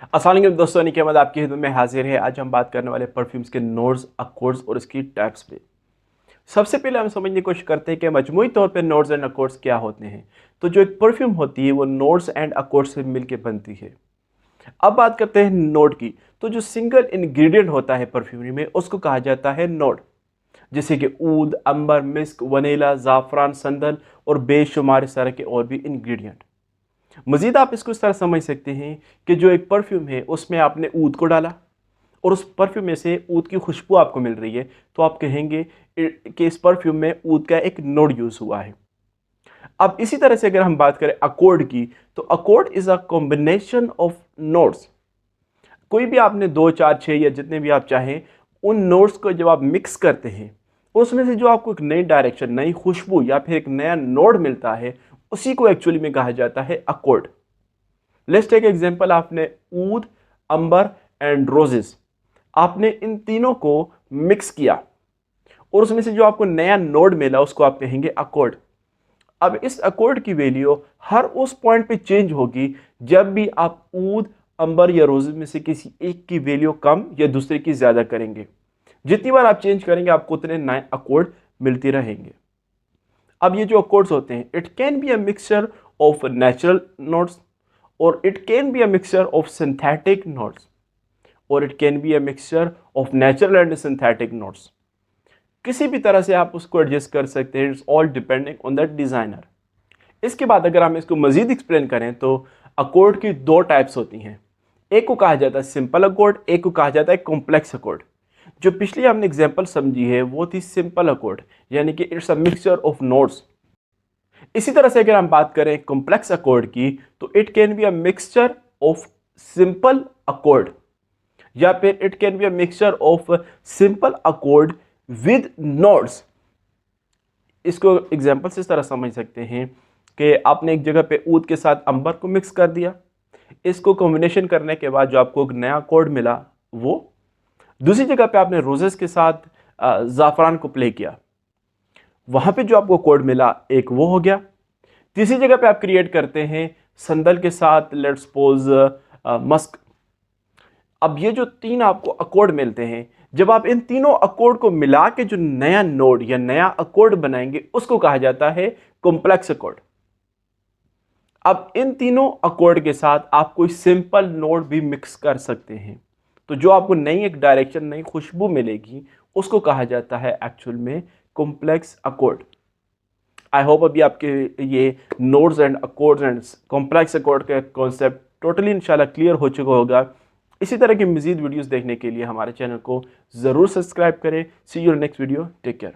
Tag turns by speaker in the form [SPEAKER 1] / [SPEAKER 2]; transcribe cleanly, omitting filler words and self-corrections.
[SPEAKER 1] अस्सलाम वालेकुम दोस्तों, अनीक अहमद आपकी खिदमत में हाजिर है। आज हम बात करने वाले परफ्यूम्स के नोड्स, अकॉर्ड्स और इसकी टाइप्स पे। सबसे पहले हम समझने की कोशिश करते हैं कि मजमूई तौर पे नोड्स एंड अकॉर्ड्स क्या होते हैं। तो जो एक परफ्यूम होती है वो नोड्स एंड अकॉर्ड्स से मिलकर बनती है। अब बात करते हैं नोड की। तो जो सिंगल इंग्रेडिएंट होता है परफ्यूमरी में उसको कहा जाता है नोड, जैसे कि ऊद, अंबर, मिस्क, वनीला, ज़ाफ़रान, संदल और बेशुमार इस तरह के और भी इंग्रेडिएंट। मज़ीद आप इसको इस तरह समझ सकते हैं कि जो एक परफ्यूम है उसमें आपने ऊद को डाला और उस परफ्यूम में से ऊद की खुशबू आपको मिल रही है, तो आप कहेंगे कि इस परफ्यूम में ऊद का एक नोड यूज़ हुआ है। अब इसी तरह से अगर हम बात करें अकॉर्ड की, तो accord is a combination of nodes. कोई भी आपने 2, 4, 6 या जितने भी आप चाहें उन नोड्स को जब आप मिक्स करते हैं, उसमें से जो आपको एक नई डायरेक्शन, नई खुशबू या फिर एक नया नोड मिलता है, उसी को एक्चुअली में कहा जाता है अकॉर्ड। लेट्स टेक एग्जांपल, आपने ऊद, अंबर एंड रोजेस, आपने इन तीनों को मिक्स किया और उसमें से जो आपको नया नोड मिला उसको आप कहेंगे अकॉर्ड। अब इस अकॉर्ड की वैल्यू हर उस पॉइंट पे चेंज होगी जब भी आप ऊद, अंबर या रोजेस में से किसी एक की वैल्यू कम या दूसरे की ज्यादा करेंगे। जितनी बार आप चेंज करेंगे आपको उतने नए अकॉर्ड मिलते रहेंगे। अब ये जो अकॉर्ड्स होते हैं, it can be a mixture of natural notes और it can be a mixture of synthetic notes और it can be a mixture of natural and synthetic notes. किसी भी तरह से आप उसको एडजस्ट कर सकते हैं। It's all depending on the designer. इसके बाद अगर हम इसको मज़ीद एक्सप्लेन करें तो अकॉर्ड की दो टाइप्स होती हैं। एक को कहा जाता है सिंपल अकॉर्ड, एक को कहा जाता है कॉम्प्लेक्स अकॉर्ड। जो पिछली हमने एग्जांपल समझी है वो थी सिंपल अकॉर्ड, यानी कि it's a mixture of notes. इसी तरह से अगर हम बात करें कॉम्प्लेक्स अकॉर्ड की, तो it can be a mixture of simple accord या फिर it can be a mixture of simple accord with notes. इसको एग्जांपल से इस तरह समझ सकते हैं कि आपने एक जगह पे ऊद के साथ अंबर को मिक्स कर दिया। इसको कॉम्बिनेशन करने के बाद जो आपको एक नया अकॉर्ड मिला वो। दूसरी जगह पे आपने रोजेस के साथ ज़ाफ़रान को प्ले किया, वहां पे जो आपको कोड मिला एक वो हो गया। तीसरी जगह पे आप क्रिएट करते हैं संदल के साथ लेट्स सपोज मस्क। अब ये जो तीन आपको अकॉर्ड मिलते हैं, जब आप इन तीनों अकॉर्ड को मिला के जो नया नोड या नया अकॉर्ड बनाएंगे उसको कहा जाता है कॉम्प्लेक्स अकॉर्ड। अब इन तीनों अकॉर्ड के साथ आप कोई सिंपल नोड भी मिक्स कर सकते हैं, तो जो आपको नई एक डायरेक्शन, नई खुशबू मिलेगी उसको कहा जाता है एक्चुअल में कॉम्प्लेक्स अकॉर्ड। आई होप अभी आपके ये nodes and accords and complex accord का कॉन्सेप्ट टोटली इंशाल्लाह क्लियर हो चुका होगा। इसी तरह की मज़ीद वीडियोस देखने के लिए हमारे चैनल को ज़रूर सब्सक्राइब करें। See you next video, take care.